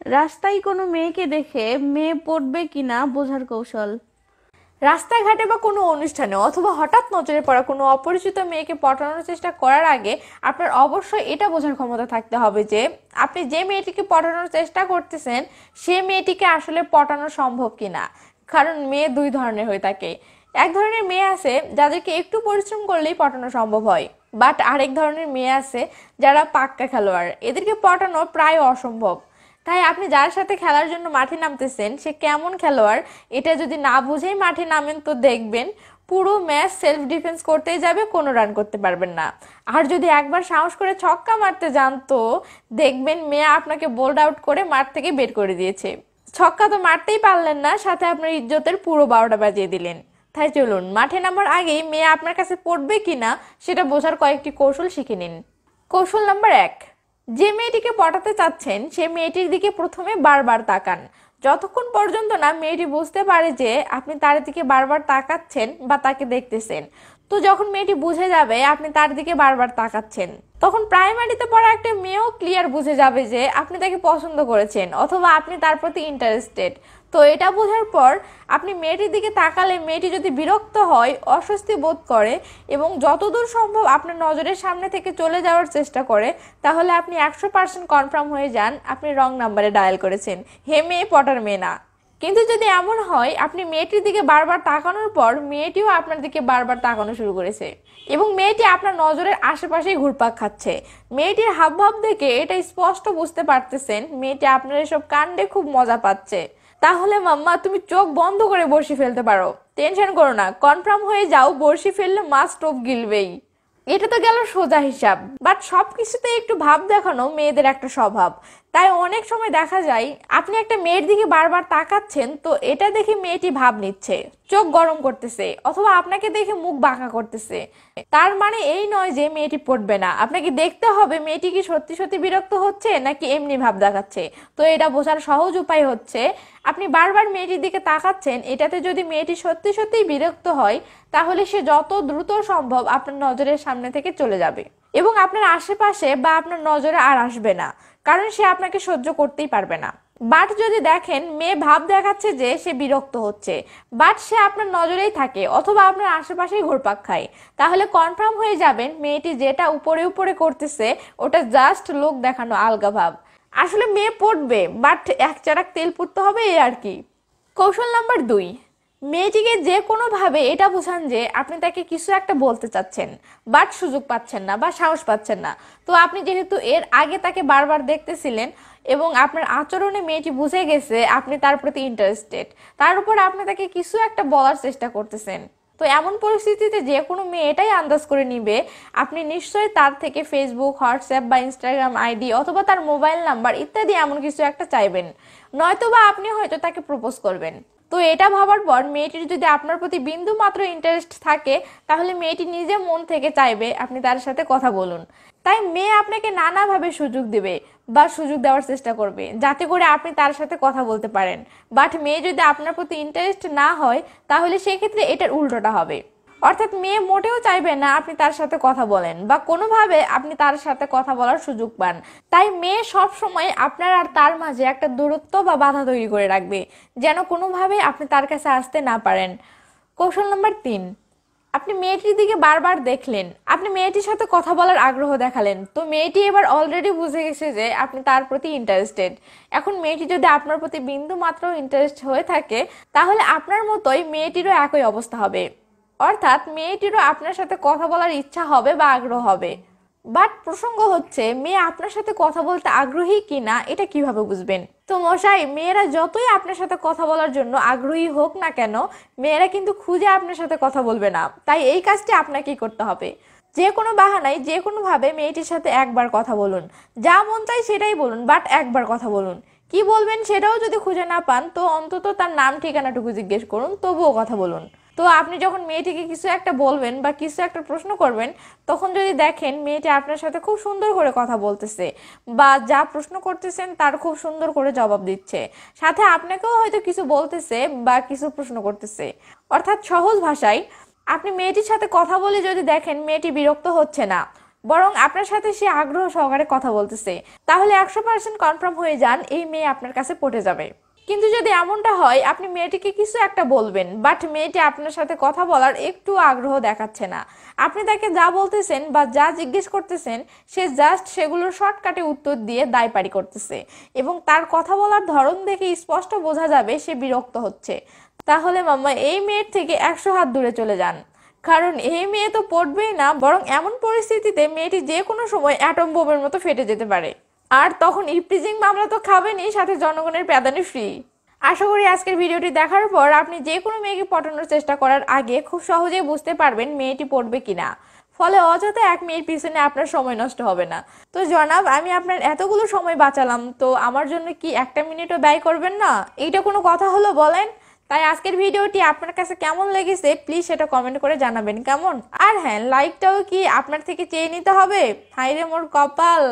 রাস্তায় কোনো মেয়েকে দেখে মেয়ে পড়বে কিনা বোঝার কৌশল। রাস্তাঘাটে বা কোনো অনুষ্ঠানে অথবা হঠাৎ নজরে পড়া কোনো অপরিচিত মেয়েকে পটানোর চেষ্টা করার আগে আপনার অবশ্যই এটা বোঝার ক্ষমতা থাকতে হবে যে আপনি যে মেয়েটিকে পটানোর চেষ্টা করতেছেন সে মেয়েটিকে আসলে পটানো সম্ভব কিনা। কারণ মেয়ে দুই ধরনের হয়ে থাকে। এক ধরনের মেয়ে আছে যাদেরকে একটু পরিশ্রম করলেই পটানো সম্ভব হয়, বাট আরেক ধরনের মেয়ে আছে যারা পাক্কা খেলোয়াড়, এদেরকে পটানো প্রায় অসম্ভব। তাই আপনি যার সাথে খেলার জন্য মাঠে নামতেছেন সে কেমন খেলোয়াড় এটা যদি না বুঝেই মাঠে নামেন তো দেখবেন পুরো ম্যাচ সেলফ ডিফেন্স করতেই যাবে, কোনো রান করতে পারবেন না। আর যদি একবার সাহস করে ছক্কা মারতে যান তো দেখবেন মেয়ে আপনাকে বোল্ড আউট করে মাঠ থেকে বের করে দিয়েছে। ছক্কা তো মারতেই পারলেন না, সাথে আপনার ইজ্জতের পুরো 12টা বাজিয়ে দিলেন। তাই চলুন মাঠে নামার আগেই মেয়ে আপনার কাছে পড়বে কিনা সেটা বোঝার কয়েকটি কৌশল শিখে নিন। কৌশল নাম্বার 1, যে মেয়েটিকে পটাতে চাচ্ছেন সে মেয়েটির দিকে প্রথমে বারবার তাকান, যতক্ষণ পর্যন্ত না মেয়েটি বুঝতে পারে যে আপনি তার দিকে বারবার তাকাচ্ছেন বা তাকে দেখতেছেন। তো যখন মেয়েটি বুঝে যাবে আপনি তার দিকে বারবার তাকাচ্ছেন, তখন প্রাইমারিতে পড়া একটা মেয়েও ক্লিয়ার বুঝে যাবে যে আপনি তাকে পছন্দ করেছেন অথবা আপনি তার প্রতি ইন্টারেস্টেড। তো এটা বোঝার পর আপনি মেয়েটির দিকে তাকালে মেয়েটি যদি বিরক্ত হয়, অস্বস্তি বোধ করে এবং যতদূর সম্ভব আপনার নজরের সামনে থেকে চলে যাওয়ার চেষ্টা করে, তাহলে আপনি 100% কনফার্ম হয়ে যান আপনি রং নাম্বারে ডায়াল করেছেন, হে মেয়ে পটার মেয়ে না। কিন্তু যদি এমন হয় আপনি মেয়েটির দিকে বারবার তাকানোর পর মেয়েটিও আপনার দিকে বারবার তাকানো শুরু করেছে এবং মেয়েটি আপনার নজরের আশেপাশেই ঘুরপাক খাচ্ছে, মেয়েটির হাবভাব দেখে এটা স্পষ্ট বুঝতে পারতেছেন মেয়েটি আপনার এসব কাণ্ডে খুব মজা পাচ্ছে, তাহলে মাম্মা তুমি চোখ বন্ধ করে বড়শি ফেলতে পারো। টেনশন করো না, কনফার্ম হয়ে যাও বড়শি ফেললে মাছ টোপ গিলবেই। এটা তো গেল সোজা হিসাব, বাট সবকিছুতে একটু ভাব দেখানো মেয়েদের একটা স্বভাব। তাই অনেক সময় দেখা যায় আপনি একটা মেয়ের দিকে বারবার তাকাচ্ছেন, তো এটা দেখে মেয়েটি ভাব নিচ্ছে, চোখ গরম করতেছে অথবা আপনাকে দেখে মুখ বাঁকা করতেছে। তার মানে এই নয় যে মেয়েটি পড়বে না, আপনাকে দেখতে হবে মেয়েটি কি সত্যি সত্যি বিরক্ত হচ্ছে নাকি এমনি ভাব দেখাচ্ছে। তো এটা বোঝার সহজ উপায় হচ্ছে আপনি বারবার মেয়েটির দিকে তাকাচ্ছেন, এটাতে যদি মেয়েটি সত্যি সত্যি বিরক্ত হয় তাহলে সে যত দ্রুত সম্ভব আপনার নজরের সামনে থেকে চলে যাবে এবং আপনার আশেপাশে বা আপনার নজরে আর আসবে না, কারণ সে আপনাকে সহ্য করতেই পারবে না। বাট যদি দেখেন মেয়ে ভাব দেখাচ্ছে যে সে বিরক্ত হচ্ছে বাট সে আপনার নজরেই থাকে অথবা আপনার আশেপাশেই ঘুরপাক খায়, তাহলে কনফার্ম হয়ে যাবেন মেয়েটি যেটা উপরে উপরে করতেছে ওটা জাস্ট লোক দেখানো আলগা ভাব। আসলে মেয়ে পড়বে বাট এক চারাক তেল পুড়তে হবে এই আর কি। কৌশল নাম্বার 2, মেয়েটিকে যে কোনোভাবে এটা বোঝান যে আপনি তাকে কিছু একটা বলতে চাচ্ছেন বাট সুযোগ পাচ্ছেন না বা সাহস পাচ্ছেন না। তো আপনি যেহেতু এর আগে তাকে বারবার দেখতেছিলেন এবং আপনার আচরণে মেয়েটি বুঝে গেছে আপনি তার প্রতি ইন্টারেস্টেড, তার উপর আপনি তাকে কিছু একটা বলার চেষ্টা করতেছেন, তো এমন পরিস্থিতিতে যে কোনো মেয়ে এটাই আন্দাজ করে নিবে আপনি নিশ্চয়ই তার থেকে ফেসবুক, হোয়াটসঅ্যাপ বা ইনস্টাগ্রাম আইডি অথবা তার মোবাইল নাম্বার ইত্যাদি এমন কিছু একটা চাইবেন, নয়তো বা আপনি হয়তো তাকে প্রপোজ করবেন। তো এটা ভাবার পর মেয়েটির যদি আপনার প্রতি বিন্দু মাত্র ইন্টারেস্ট থাকে তাহলে মেয়েটি নিজে মন থেকে চাইবে আপনি তার সাথে কথা বলুন। তাই মেয়ে আপনাকে নানাভাবে সুযোগ দিবে বা সুযোগ দেওয়ার চেষ্টা করবে যাতে করে আপনি তার সাথে কথা বলতে পারেন। বাট মেয়ে যদি আপনার প্রতি ইন্টারেস্ট না হয় তাহলে সেক্ষেত্রে এটার উল্টোটা হবে, অর্থাৎ মেয়ে মোটেও চাইবে না আপনি তার সাথে কথা বলেন বা কোনোভাবে আপনি তার সাথে কথা বলার সুযোগ পান। তাই মেয়ে সব সময় আপনার আর তার মাঝে একটা দূরত্ব বা বাধা তৈরি করে রাখবে যেন কোনোভাবে আপনি তার কাছে আসতে না পারেন। কৌশল নাম্বার 3, আপনি মেয়েটির দিকে বারবার দেখলেন, আপনি মেয়েটির সাথে কথা বলার আগ্রহ দেখালেন, তো মেয়েটি এবার অলরেডি বুঝে গেছে যে আপনি তার প্রতি ইন্টারেস্টেড। এখন মেয়েটি যদি আপনার প্রতি বিন্দু মাত্র ইন্টারেস্ট হয়ে থাকে তাহলে আপনার মতোই মেয়েটিরও একই অবস্থা হবে, অর্থাৎ মেয়েটিরও আপনার সাথে কথা বলার ইচ্ছা হবে বা আগ্রহ হবে। বাট প্রসঙ্গ হচ্ছে মেয়ে আপনার সাথে কথা বলতে আগ্রহী কিনা এটা কিভাবে বুঝবেন। তো মশাই, মেয়েরা যতই আপনার সাথে কথা বলার জন্য আগ্রহী হোক না কেন মেয়েরা কিন্তু খুঁজে আপনার সাথে কথা বলবে না। তাই এই কাজটি আপনাকেই করতে হবে, যে কোনো বাহানায় যে কোনো ভাবে মেয়েটির সাথে একবার কথা বলুন, যা মন চাই সেটাই বলুন, বাট একবার কথা বলুন। কি বলবেন সেটাও যদি খুঁজে না পান তো অন্তত তার নাম ঠিকানাটুকু জিজ্ঞেস করুন, তবুও কথা বলুন। তো আপনি যখন মেয়েটিকে কিছু একটা বলবেন বা কিছু একটা প্রশ্ন করবেন তখন যদি দেখেন মেয়েটি আপনার সাথে খুব সুন্দর করে কথা বলতেছে বা যা প্রশ্ন করতেছেন তার খুব সুন্দর করে জবাব দিচ্ছে, সাথে আপনাকেও হয়তো কিছু বলতেছে বা কিছু প্রশ্ন করতেছে, অর্থাৎ সহজ ভাষায় আপনি মেয়েটির সাথে কথা বলে যদি দেখেন মেয়েটি বিরক্ত হচ্ছে না বরং আপনার সাথে সে আগ্রহ সহকারে কথা বলতেছে, তাহলে 100% কনফার্ম হয়ে যান এই মেয়ে আপনার কাছে পটে যাবে। কিন্তু যদি এমনটা হয় আপনি মেয়েটিকে কিছু একটা বলবেন, বাট মেয়েটি আপনার সাথে কথা বলার একটু আগ্রহ দেখাচ্ছে না, আপনি তাকে যা বলতেছেন বা যা জিজ্ঞেস করতেছেন সে জাস্ট সেগুলোর শর্টকাটে উত্তর দিয়ে দায়পারি করতেছে এবং তার কথা বলার ধরন দেখে স্পষ্ট বোঝা যাবে সে বিরক্ত হচ্ছে, তাহলে মাম্মা এই মেয়ের থেকে 100 হাত দূরে চলে যান। কারণ এই মেয়ে তো পড়বেই না, বরং এমন পরিস্থিতিতে মেয়েটি যে কোনো সময় অ্যাটম বোমের মতো ফেটে যেতে পারে। আর তখন ইপটিজিং মামলা তো খাবেনই, সাথে জনগণের প্যাদানি ফ্রি। আশা করি আজকের ভিডিওটি দেখার পর আপনি যে কোনো মেয়েকে পটানোর চেষ্টা করার আগে খুব সহজেই বুঝতে পারবেন মেয়েটি পড়বে কিনা, ফলে অযথা এক মেয়ের পিছনে আপনার সময় নষ্ট হবে না। তো জনাব, আমি আপনার এতগুলো সময় বাঁচালাম, তো আমার জন্য কি 1 মিনিটও ব্যয় করবেন না? এইটা কোনো কথা হলো বলেন? তাই আজকের ভিডিওটি আপনার কাছে কেমন লেগেছে প্লিজ সেটা কমেন্ট করে জানাবেন কেমন। আর হ্যাঁ, লাইকটাও কি আপনার থেকে চেয়ে নিতে হবে? হাইরে মোর কপাল।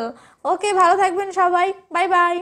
ওকে, ভালো থাকবেন সবাই, বাই বাই।